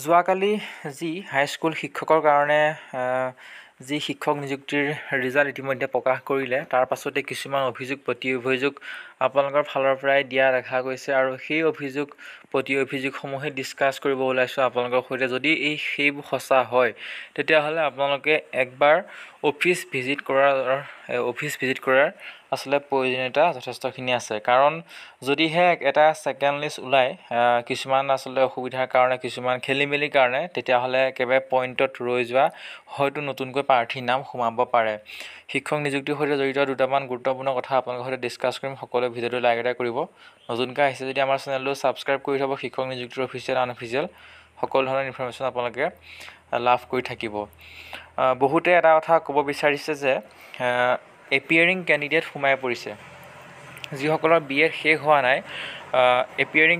যোৱাকালি যি হাইস্কুল শিক্ষকৰ কাৰণে যি শিক্ষক নিযুক্তিৰ ৰিজাল্ট ইতিমধ্যে প্ৰকাশ কৰিলে, তাৰ পাছতে কিছুমান অভিযোগ প্ৰতি অভিযোগ আপোনালোকৰ ফালৰ পৰাই দিয়া দেখা গৈছে আৰু সেই অভিযোগ প্ৰতি অভিযোগসমূহে ডিছকাছ কৰিব ওলাইছোঁ আপোনালোকৰ সৈতে। যদি সেইবোৰ সঁচা হয় তেতিয়াহ'লে আপোনালোকে একবাৰ অফিচ ভিজিট কৰাৰ আচলতে প্ৰয়োজনীয়তা যথেষ্টখিনি আছে। কাৰণ যদিহে এটা ছেকেণ্ড লিষ্ট ওলায় কিছুমান আচলতে অসুবিধাৰ কাৰণে, কিছুমান খেলিমেলিৰ কাৰণে, তেতিয়াহ'লে একেবাৰে পইণ্টত ৰৈ যোৱা হয়তো নতুনকৈ প্ৰাৰ্থীৰ নাম সোমাব পাৰে। শিক্ষক নিযুক্তিৰ সৈতে জড়িত দুটামান গুৰুত্বপূৰ্ণ কথা আপোনালোকৰ সৈতে ডিছকাছ কৰিম। সকলোৱে ভিডিঅ'টো লাইক এটা কৰিব। নতুনকৈ আহিছে যদি আমাৰ চেনেলটো ছাবস্ক্ৰাইব কৰি থ'ব। শিক্ষক নিযুক্তিৰ অফিচিয়েল আনঅফিচিয়েল সকলো ধৰণৰ ইনফৰমেশ্যন আপোনালোকে লাভ কৰি থাকিব। বহুতে এটা কথা ক'ব বিচাৰিছে যে এপিয়াৰিং কেণ্ডিডেট সোমাই পৰিছে। যিসকলৰ BA শেষ হোৱা নাই, এপিয়াৰিং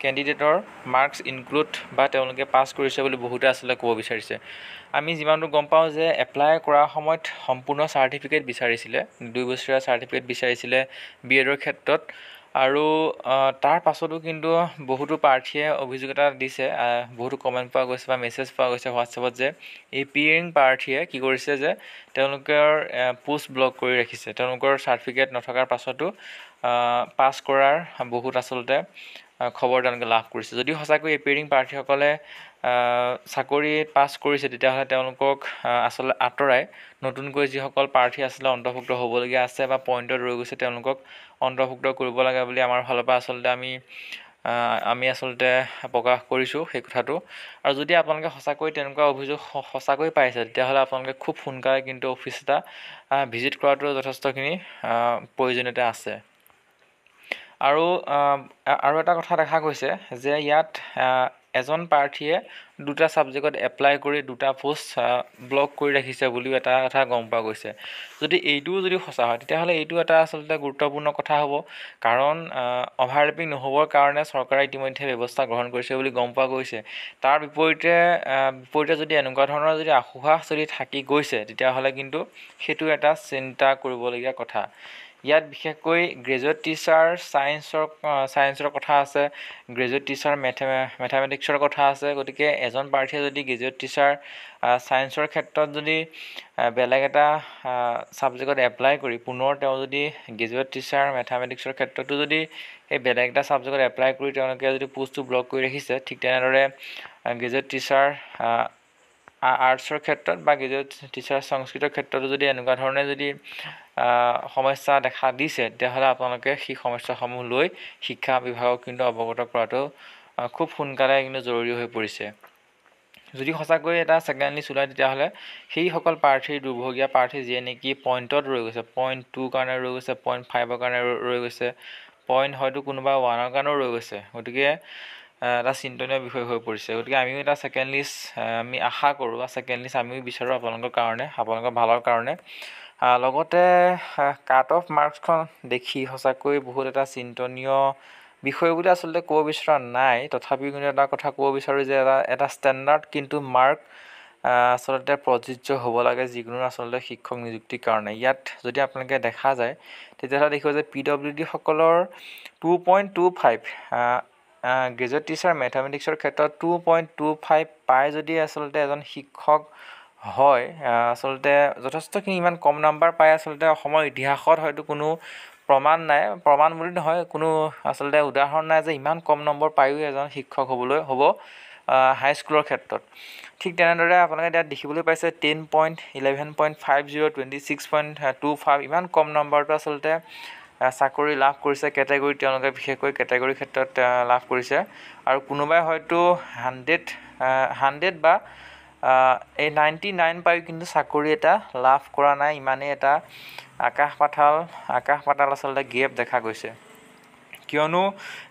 কেণ্ডিডেটৰ মাৰ্কছ ইনক্লুড বা তেওঁলোকে পাছ কৰিছে বুলি বহুতে আচলতে ক'ব বিচাৰিছে। আমি যিমানটো গম পাওঁ যে এপ্লাই কৰাৰ সময়ত সম্পূৰ্ণ চাৰ্টিফিকেট বিচাৰিছিলে, 2 বছৰীয়া চাৰ্টিফিকেট বিচাৰিছিলে BEdৰ ক্ষেত্ৰত। আৰু তাৰ পাছতো কিন্তু বহুতো প্ৰাৰ্থীয়ে অভিযোগ এটা দিছে, বহুতো কমেণ্ট পোৱা গৈছে বা মেছেজ পোৱা গৈছে হোৱাটছএপত যে এপিয়াৰিং প্ৰাৰ্থীয়ে কি কৰিছে যে তেওঁলোকৰ পোষ্ট ব্লক কৰি ৰাখিছে। তেওঁলোকৰ চাৰ্টিফিকেট নথকাৰ পাছতো পাছ কৰাৰ বহুত আচলতে খবৰ তেওঁলোকে লাভ কৰিছে। যদি সঁচাকৈ এপিয়াৰিং প্ৰাৰ্থীসকলে চাকৰি পাছ কৰিছে তেতিয়াহ'লে তেওঁলোকক আচলতে আঁতৰাই নতুনকৈ যিসকল প্ৰাৰ্থী আচলতে অন্তৰ্ভুক্ত হ'বলগীয়া আছে বা পইণ্টত ৰৈ গৈছে তেওঁলোকক অন্তৰ্ভুক্ত কৰিব লাগে বুলি আমাৰ ফালৰ পৰা আচলতে আমি আচলতে প্ৰকাশ কৰিছোঁ সেই কথাটো। আৰু যদি আপোনালোকে সঁচাকৈ তেনেকুৱা অভিযোগ সঁচাকৈ পাইছে তেতিয়াহ'লে আপোনালোকে খুব সোনকালে কিন্তু অফিচ এটা ভিজিট কৰাটো যথেষ্টখিনি প্ৰয়োজনীয়তা আছে। আৰু এটা কথা দেখা গৈছে যে ইয়াত এজন প্ৰাৰ্থীয়ে 2টা ছাবজেক্টত এপ্লাই কৰি 2টা পোষ্ট ব্লক কৰি ৰাখিছে বুলিও এটা কথা গম পোৱা গৈছে। যদি এইটোও সঁচা হয় তেতিয়াহ'লে এইটো এটা আচলতে গুৰুত্বপূৰ্ণ কথা হ'ব। কাৰণ অভাৰলেপিং নহ'বৰ কাৰণে চৰকাৰে ইতিমধ্যে ব্যৱস্থা গ্ৰহণ কৰিছে বুলি গম পোৱা গৈছে। তাৰ বিপৰীতে যদি এনেকুৱা ধৰণৰ যদি আশোভাস যদি থাকি গৈছে তেতিয়াহ'লে কিন্তু সেইটো এটা চিন্তা কৰিবলগীয়া কথা। ইয়াত বিশেষকৈ গ্ৰেজুৱেট টিচাৰ ছায়েন্সৰ কথা আছে, গ্ৰেজুৱেট টিচাৰ মেথামেটিক্সৰ কথা আছে। গতিকে এজন প্ৰাৰ্থীয়ে যদি গ্ৰেজুৱেট টিচাৰ ছায়েন্সৰ ক্ষেত্ৰত যদি বেলেগ এটা ছাবজেক্টত এপ্লাই কৰি পুনৰ তেওঁ যদি গ্ৰেজুৱেট টিচাৰ মেথামেটিক্সৰ ক্ষেত্ৰতো যদি সেই বেলেগ এটা ছাবজেক্টত এপ্লাই কৰি তেওঁলোকে যদি পোষ্টটো ব্লক কৰি ৰাখিছে, ঠিক তেনেদৰে গ্ৰেজুৱেট টিচাৰ আৰ্টছৰ ক্ষেত্ৰত বা গ্ৰেজুৱেট টিচাৰ সংস্কৃতৰ ক্ষেত্ৰতো যদি এনেকুৱা ধৰণে যদি সমস্যা দেখা দিছে তেতিয়াহ'লে আপোনালোকে সেই সমস্যাসমূহ লৈ শিক্ষা বিভাগক কিন্তু অৱগত কৰাটো খুব সোনকালে কিন্তু জৰুৰী হৈ পৰিছে। যদি সঁচাকৈ এটা ছেকেণ্ড লিষ্ট ওলায় তেতিয়াহ'লে সেইসকল দুৰ্ভগীয়া প্ৰাৰ্থী যিয়ে নেকি পইণ্টত ৰৈ গৈছে, পইণ্ট 2 কাৰণে ৰৈ গৈছে, পইণ্ট 5ৰ কাৰণে ৰৈ গৈছে, পইণ্ট হয়তো কোনোবা 1ৰ কাৰণেও ৰৈ গৈছে। গতিকে এটা চিন্তনীয় বিষয় হৈ পৰিছে। গতিকে আমিও এটা ছেকেণ্ড লিষ্ট আমি আশা কৰোঁ বা ছেকেণ্ড লিষ্ট আমিও বিচাৰোঁ আপোনালোকৰ কাৰণে, আপোনালোকৰ ভালৰ কাৰণে। লগতে কাট অফ মাৰ্কছখন দেখি সঁচাকৈ বহুত এটা চিন্তনীয় বিষয় বুলি আচলতে ক'ব বিচৰা নাই। তথাপিও কিন্তু এটা কথা ক'ব বিচাৰোঁ যে এটা ষ্টেণ্ডাৰ্ড কিন্তু মাৰ্ক আচলতে প্ৰযোজ্য হ'ব লাগে যিকোনো আচলতে শিক্ষক নিযুক্তিৰ কাৰণে। ইয়াত যদি আপোনালোকে দেখা যায় তেতিয়াহ'লে দেখিব যে PWD সকলৰ 2.25 গ্ৰেজুৱেট টিচাৰ মেথামেটিক্সৰ ক্ষেত্ৰত 2.25 পাই যদি আচলতে এজন শিক্ষক হয়, আচলতে যথেষ্টখিনি ইমান কম নাম্বাৰ পাই আচলতে অসমৰ ইতিহাসত হয়তো কোনো প্ৰমাণ নাই, প্ৰমাণ বুলি নহয়, কোনো আচলতে উদাহৰণ নাই যে ইমান কম নম্বৰ পায়ো এজন শিক্ষক হ'ব হাইস্কুলৰ ক্ষেত্ৰত। ঠিক তেনেদৰে আপোনালোকে ইয়াত দেখিবলৈ পাইছে 10.11.50 26.25 ইমান কম নম্বৰটো আচলতে চাকৰি লাভ কৰিছে কেটেগৰীত, তেওঁলোকে বিশেষকৈ কেটেগৰীৰ ক্ষেত্ৰত লাভ কৰিছে। আৰু কোনোবাই হয়তো 100 বা এই 99 পায়ো কিন্তু চাকৰি এটা লাভ কৰা নাই। ইমানেই এটা আকাশ পাতাল আচলতে গেপ দেখা গৈছে। কিয়নো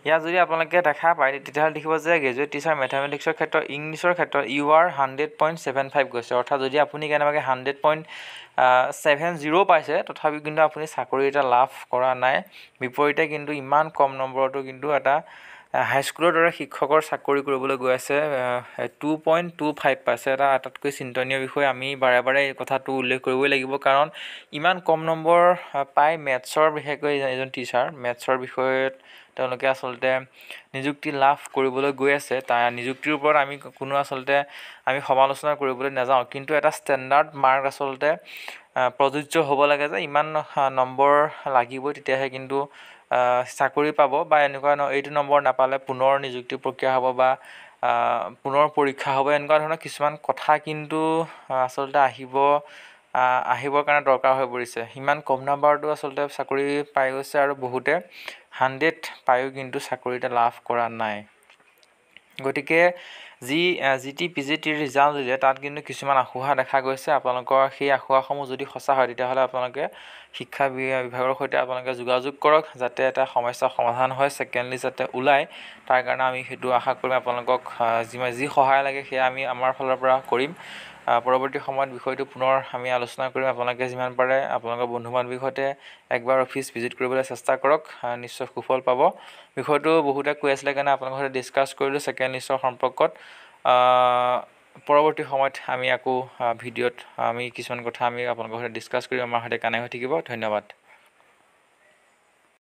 ইয়াত যদি আপোনালোকে দেখা পায় তেতিয়াহ'লে দেখিব যে গ্ৰেজুৱেট টিচাৰ মেথামেটিক্সৰ ক্ষেত্ৰত, ইংলিছৰ ক্ষেত্ৰত UR 100.75 গৈছে। অৰ্থাৎ যদি আপুনি কেনেবাকৈ 100.70 পাইছে তথাপিও কিন্তু আপুনি চাকৰি এটা লাভ কৰা নাই। বিপৰীতে কিন্তু ইমান কম নম্বৰতো কিন্তু এটা হাইস্কুলৰ দৰে শিক্ষকৰ চাকৰি কৰিবলৈ গৈ আছে 2.25 পাইছে। এটা আটাইতকৈ চিন্তনীয় বিষয়। আমি বাৰে বাৰে এই কথাটো উল্লেখ কৰিবই লাগিব। কাৰণ ইমান কম নম্বৰ পাই মেথছৰ বিশেষকৈ এজন টিচাৰ মেথছৰ বিষয়ত তেওঁলোকে আচলতে নিযুক্তি লাভ কৰিবলৈ গৈ আছে। তাৰ নিযুক্তিৰ ওপৰত আমি কোনো আচলতে আমি সমালোচনা কৰিবলৈ নাযাওঁ, কিন্তু এটা ষ্টেণ্ডাৰ্ড মাৰ্ক আচলতে প্ৰযোজ্য হ'ব লাগে যে ইমান নম্বৰ লাগিবই, তেতিয়াহে কিন্তু চাকৰি পাব, বা এনেকুৱা এইটো নম্বৰ নাপালে পুনৰ নিযুক্তি প্ৰক্ৰিয়া হ'ব বা পুনৰ পৰীক্ষা হ'ব, এনেকুৱা ধৰণৰ কিছুমান কথা কিন্তু আচলতে আহিবৰ কাৰণে দৰকাৰ হৈ পৰিছে। ইমান কম নাম্বাৰটো আচলতে চাকৰি পাই গৈছে, আৰু বহুতে 100 পায়ো কিন্তু চাকৰি এটা লাভ কৰা নাই। গতিকে GT PGTৰ ৰিজাল্ট দিলে তাত কিন্তু কিছুমান আশোহা দেখা গৈছে। আপোনালোকৰ সেই আশোহাসমূহ যদি সঁচা হয়, তেতিয়াহ'লে আপোনালোকে শিক্ষা বিভাগৰ সৈতে আপোনালোকে যোগাযোগ কৰক, যাতে এটা সমস্যাৰ সমাধান হয়, ছেকেণ্ড লিষ্ট যাতে ওলায়। তাৰ কাৰণে আমি সেইটো আশা কৰিম। আপোনালোকক যি সহায় লাগে সেয়া আমি আমাৰ ফালৰ পৰা কৰিম। পৰৱৰ্তী সময়ত বিষয়টো পুনৰ আমি আলোচনা কৰিম। আপোনালোকে যিমান পাৰে আপোনালোকৰ বন্ধু বান্ধৱীৰ সৈতে একবাৰ অফিচ ভিজিট কৰিবলৈ চেষ্টা কৰক, নিশ্চয় সুফল পাব। বিষয়টো বহুতে কৈ আছিলে কাৰণে আপোনালোকৰ সৈতে ডিছকাছ কৰিলোঁ ছেকেণ্ড লিষ্টৰ সম্পৰ্কত। পৰৱৰ্তী সময়ত আমি আকৌ ভিডিঅ'ত আমি কিছুমান কথা আমি আপোনালোকৰ সৈতে ডিছকাছ কৰিম। আমাৰ সৈতে কানেক্ট হৈ থাকিব। ধন্যবাদ।